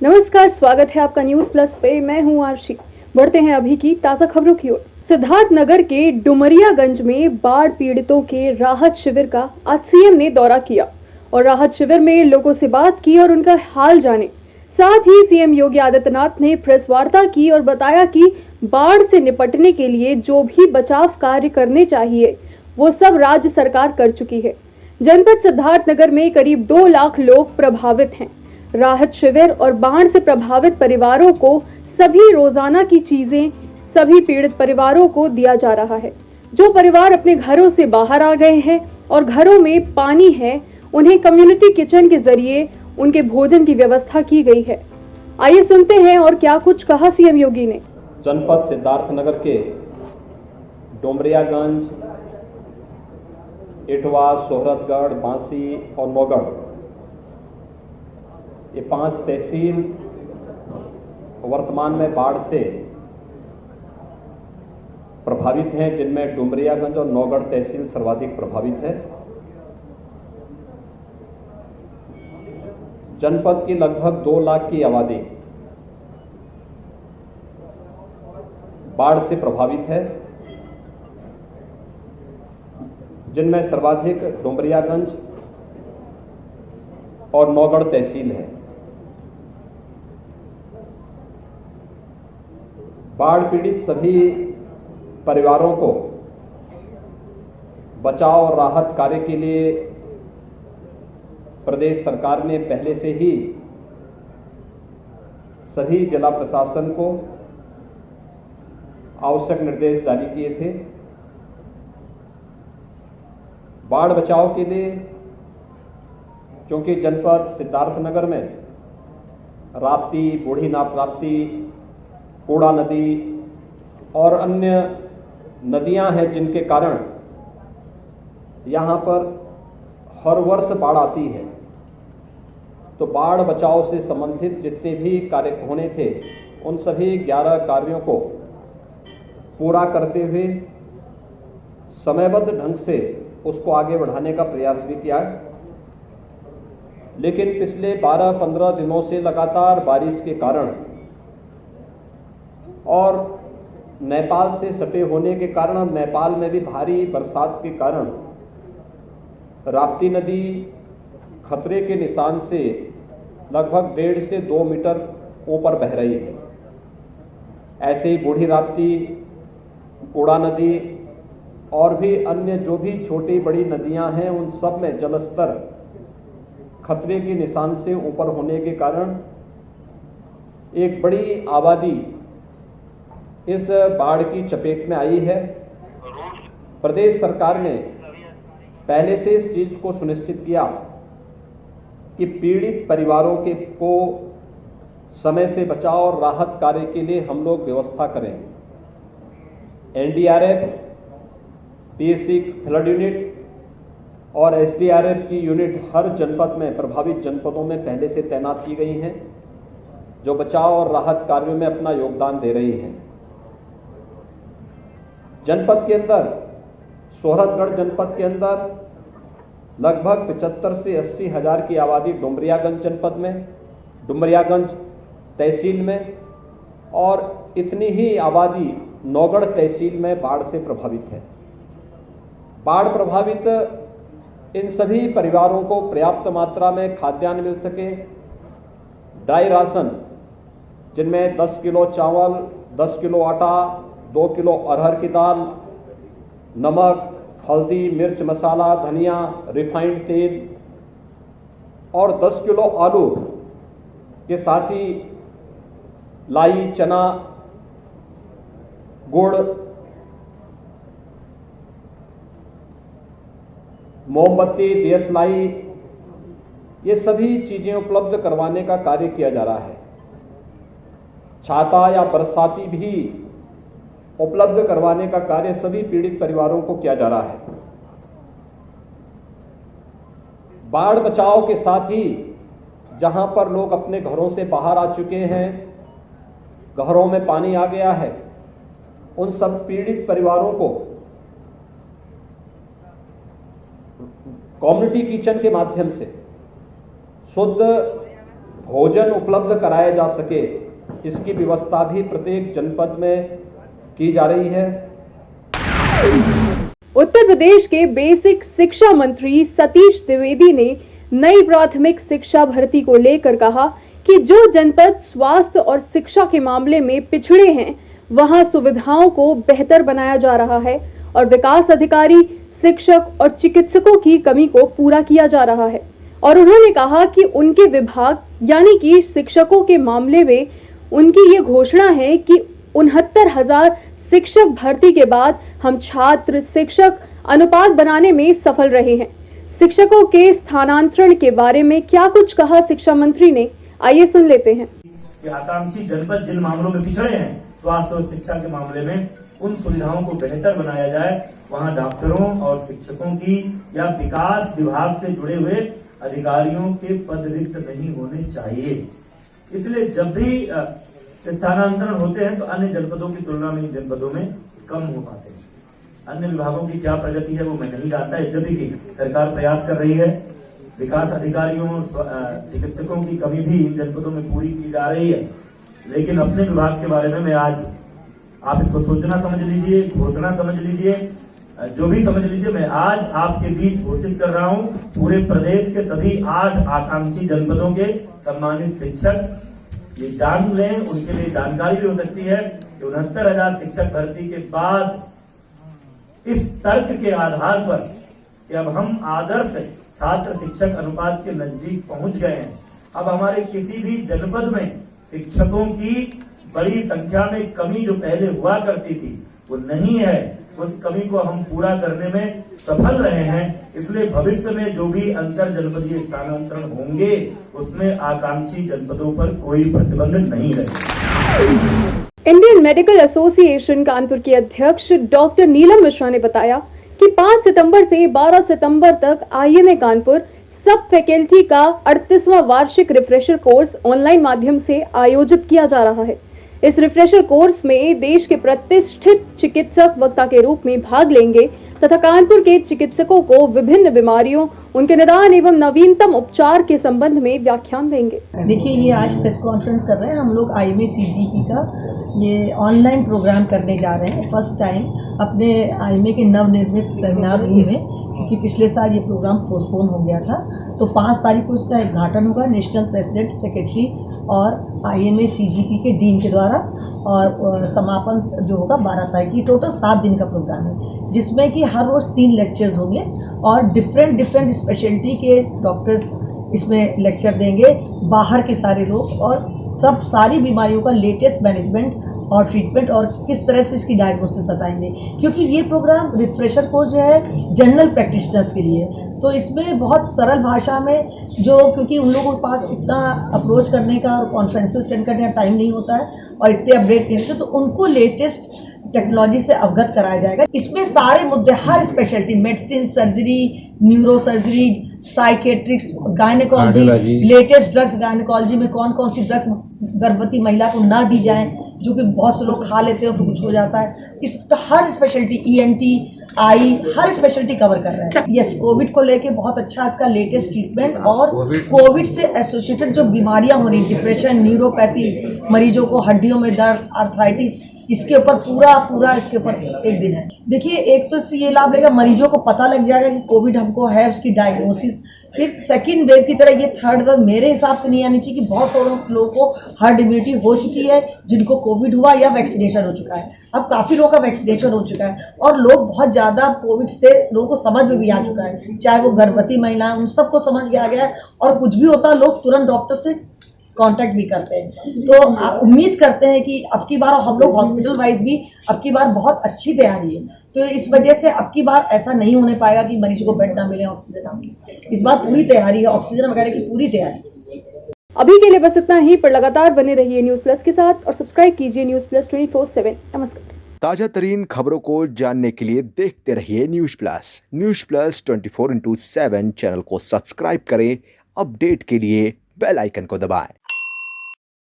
नमस्कार, स्वागत है आपका न्यूज प्लस पे। मैं हूं आरशी। बढ़ते हैं अभी की ताजा खबरों की ओर। सिद्धार्थनगर के डुमरियागंज में बाढ़ पीड़ितों के राहत शिविर का आज सीएम ने दौरा किया और राहत शिविर में लोगों से बात की और उनका हाल जाने। साथ ही सीएम योगी आदित्यनाथ ने प्रेस वार्ता की और बताया कि बाढ़ से निपटने के लिए जो भी बचाव कार्य करने चाहिए वो सब राज्य सरकार कर चुकी है। जनपद सिद्धार्थनगर में करीब 2 लाख लोग प्रभावित हैं। राहत शिविर और बाढ़ से प्रभावित परिवारों को सभी रोजाना की चीजें सभी पीड़ित परिवारों को दिया जा रहा है। जो परिवार अपने घरों से बाहर आ गए हैं और घरों में पानी है, उन्हें कम्युनिटी किचन के जरिए उनके भोजन की व्यवस्था की गई है। आइए सुनते हैं और क्या कुछ कहा सीएम योगी ने। जनपद सिद्धार्थनगर के डुमरियागंज, इटवा, सोहरतगढ़, बांसी और नौगढ़, ये 5 तहसील वर्तमान में बाढ़ से प्रभावित हैं, जिनमें डुमरियागंज और नौगढ़ तहसील सर्वाधिक प्रभावित है। जनपद की लगभग 2 लाख की आबादी बाढ़ से प्रभावित है, जिनमें सर्वाधिक डुमरियागंज और नौगढ़ तहसील है। बाढ़ पीड़ित सभी परिवारों को बचाव और राहत कार्य के लिए प्रदेश सरकार ने पहले से ही सभी जिला प्रशासन को आवश्यक निर्देश जारी किए थे। बाढ़ बचाव के लिए, क्योंकि जनपद सिद्धार्थनगर में राप्ती, बूढ़ी नाप राप्ती, कूड़ा नदी और अन्य नदियां हैं, जिनके कारण यहाँ पर हर वर्ष बाढ़ आती है। तो बाढ़ बचाव से संबंधित जितने भी कार्य होने थे, उन सभी 11 कार्यों को पूरा करते हुए समयबद्ध ढंग से उसको आगे बढ़ाने का प्रयास भी किया। लेकिन पिछले 12-15 दिनों से लगातार बारिश के कारण और नेपाल से सटे होने के कारण और नेपाल में भी भारी बरसात के कारण राप्ती नदी खतरे के निशान से लगभग 1.5 से 2 मीटर ऊपर बह रही है। ऐसे ही बूढ़ी राप्ती, कूड़ा नदी और भी अन्य जो भी छोटी बड़ी नदियां हैं, उन सब में जलस्तर खतरे के निशान से ऊपर होने के कारण एक बड़ी आबादी इस बाढ़ की चपेट में आई है। प्रदेश सरकार ने पहले से इस चीज को सुनिश्चित किया कि पीड़ित परिवारों को समय से बचाव और राहत कार्य के लिए हम लोग व्यवस्था करें। एनडीआरएफ, पीएससी फ्लड यूनिट और एसडीआरएफ की यूनिट हर जनपद में, प्रभावित जनपदों में पहले से तैनात की गई हैं, जो बचाव और राहत कार्यों में अपना योगदान दे रही हैं। जनपद के अंदर, सोहरतगढ़ जनपद के अंदर लगभग 75 से 80 हजार की आबादी डुमरियागंज जनपद में, डुमरियागंज तहसील में, और इतनी ही आबादी नौगढ़ तहसील में बाढ़ से प्रभावित है। बाढ़ प्रभावित इन सभी परिवारों को पर्याप्त मात्रा में खाद्यान्न मिल सके, ड्राई राशन, जिनमें 10 किलो चावल, 10 किलो आटा, 2 किलो अरहर की दाल, नमक, हल्दी, मिर्च मसाला, धनिया, रिफाइंड तेल और 10 किलो आलू के साथ ही लाई, चना, गुड़, मोमबत्ती, दियसलाई, ये सभी चीजें उपलब्ध करवाने का कार्य किया जा रहा है। छाता या बरसाती भी उपलब्ध करवाने का कार्य सभी पीड़ित परिवारों को किया जा रहा है। बाढ़ बचाव के साथ ही जहां पर लोग अपने घरों से बाहर आ चुके हैं, घरों में पानी आ गया है, उन सब पीड़ित परिवारों को कम्युनिटी किचन के माध्यम से शुद्ध भोजन उपलब्ध कराया जा सके, इसकी व्यवस्था भी प्रत्येक जनपद में की जा रही है। उत्तर प्रदेश के बेसिक शिक्षा मंत्री सतीश द्विवेदी ने नई प्राथमिक शिक्षा भर्ती को लेकर कहा कि जो जनपद स्वास्थ्य और शिक्षा के मामले में पिछड़े हैं, वहां सुविधाओं को बेहतर बनाया जा रहा है और विकास अधिकारी, शिक्षक और चिकित्सकों की कमी को पूरा किया जा रहा है। और उन्होंने कहा कि उनके विभाग यानी कि शिक्षकों के मामले में उनकी ये घोषणा है कि 69,000 शिक्षक भर्ती के बाद हम छात्र शिक्षक अनुपात बनाने में सफल रहे हैं। शिक्षकों के स्थानांतरण के बारे में क्या कुछ कहा शिक्षा मंत्री ने, आइए सुन लेते हैं। कि आकांक्षी जनपद जिन मामलों में पिछड़े हैं, स्वास्थ्य और शिक्षा के मामले में उन सुविधाओं को बेहतर बनाया जाए, वहां डॉक्टरों और शिक्षकों की या विकास विभाग से जुड़े हुए अधिकारियों के पद रिक्त नहीं होने चाहिए। इसलिए जब भी स्थानांतरण होते हैं तो अन्य जनपदों की तुलना में इन जनपदों में कम हो पाते हैं। अन्य विभागों की क्या प्रगति है वो मैं नहीं जानता, यद्यपि कि सरकार प्रयास कर रही है। विकास अधिकारियों और चिकित्सकों की कमी भी इन जनपदों में पूरी की जा रही है। लेकिन अपने विभाग के बारे में मैं आज, आप इसको सोचना समझ लीजिए, घोषणा समझ लीजिए, जो भी समझ लीजिए, मैं आज आपके बीच घोषित कर रहा हूं, पूरे प्रदेश के सभी 8 आकांक्षी जनपदों के सम्मानित शिक्षक ये जान लें, उनके लिए जानकारी भी हो सकती है कि 69,000 शिक्षक भर्ती के बाद इस तर्क के आधार पर कि अब हम आदर्श छात्र शिक्षक अनुपात के नजदीक पहुंच गए हैं। अब हमारे किसी भी जनपद में शिक्षकों की बड़ी संख्या में कमी जो पहले हुआ करती थी वो नहीं है। उस कमी को हम पूरा करने में सफल रहे हैं। इसलिए भविष्य में जो भी अंतर जनपदीय स्थानांतरण होंगे उसमें आकांक्षी जनपदों पर कोई प्रतिबंध नहीं रहेगा। इंडियन मेडिकल एसोसिएशन कानपुर के अध्यक्ष डॉक्टर नीलम मिश्रा ने बताया कि 5 सितंबर से 12 सितंबर तक IMA कानपुर सब फैकल्टी का 38वां वार्षिक रिफ्रेशर कोर्स ऑनलाइन माध्यम से आयोजित किया जा रहा है। इस रिफ्रेशर कोर्स में देश के प्रतिष्ठित चिकित्सक वक्ता के रूप में भाग लेंगे तथा कानपुर के चिकित्सकों को विभिन्न बीमारियों, उनके निदान एवं नवीनतम उपचार के संबंध में व्याख्यान देंगे। देखिए, ये आज प्रेस कॉन्फ्रेंस कर रहे हैं हम लोग IMA CGP का ये ऑनलाइन प्रोग्राम करने जा रहे हैं। फर्स्ट टाइम अपने IMA के नवनिर्मित सेमिनार रूम में, क्योंकि पिछले साल ये प्रोग्राम पोस्टपोन हो गया था। तो 5 तारीख को इसका उद्घाटन होगा नेशनल प्रेसिडेंट, सेक्रेटरी और IMA CGP के डीन के द्वारा, और समापन जो होगा 12 तारीख की। टोटल 7 दिन का प्रोग्राम है, जिसमें कि हर रोज़ 3 लेक्चर्स होंगे और डिफरेंट स्पेशलिटी के डॉक्टर्स इसमें लेक्चर देंगे, बाहर के सारे लोग, और सारी बीमारियों का लेटेस्ट मैनेजमेंट और ट्रीटमेंट और किस तरह से इसकी डायग्नोसिस बताएंगे। क्योंकि ये प्रोग्राम रिफ्रेशर कोर्स जो है जनरल प्रैक्टिशनर्स के लिए, तो इसमें बहुत सरल भाषा में, जो क्योंकि उन लोगों के पास इतना अप्रोच करने का और कॉन्फ्रेंसेस अटेंड करने का टाइम नहीं होता है और इतने अपडेट नहीं होते, तो उनको लेटेस्ट टेक्नोलॉजी से अवगत कराया जाएगा। इसमें सारे मुद्दे, हर speciality, medicine, surgery, neuro surgery, psychiatrics, gynaecology, latest drugs, gynaecology में कौन कौन सी ड्रग्स गर्भवती महिला को ना दी जाए, जो कि बहुत से लोग खा लेते हैं फिर कुछ हो जाता है। इस हर स्पेशलिटी, ENT, आई, हर स्पेशलिटी कवर कर रहे हैं। यस, कोविड को लेके बहुत अच्छा इसका लेटेस्ट ट्रीटमेंट और कोविड से एसोसिएटेड जो बीमारियां हो रही, डिप्रेशन, न्यूरोपैथी, मरीजों को हड्डियों में दर्द, आर्थराइटिस, इसके ऊपर पूरा इसके ऊपर एक दिन है। देखिए, एक तो इससे ये लाभ लेगा, मरीजों को पता लग जाएगा कि कोविड हमको है, उसकी डायग्नोसिस। फिर सेकंड वेव की तरह ये थर्ड वेव मेरे हिसाब से नहीं आनी चाहिए, कि बहुत सारे लोगों को हर्ड इम्यूनिटी हो चुकी है जिनको कोविड हुआ या वैक्सीनेशन हो चुका है। अब काफ़ी लोगों का वैक्सीनेशन हो चुका है और लोग बहुत ज़्यादा कोविड से लोगों को समझ में भी आ चुका है, चाहे वो गर्भवती महिला, उन सबको समझ में आ गया है। और कुछ भी होता है लोग तुरंत डॉक्टर से कांटेक्ट भी करते हैं। तो उम्मीद करते हैं कि अब की बार हम लोग हॉस्पिटल वाइज भी अब की बार बहुत अच्छी तैयारी है, तो इस वजह से अब की बार ऐसा नहीं होने पाएगा कि मरीज को बेड ना मिले, ऑक्सीजन ना मिले। इस बार पूरी तैयारी है, ऑक्सीजन वगैरह की पूरी तैयारी। अभी के लिए बस इतना ही, पर लगातार बने रहिए न्यूज प्लस के साथ और सब्सक्राइब कीजिए न्यूज प्लस 24/7। नमस्कार। ताजा तरीन खबरों को जानने के लिए देखते रहिए न्यूज प्लस 24/7 चैनल को सब्सक्राइब करें। अपडेट के लिए बेल आइकन को दबाएं।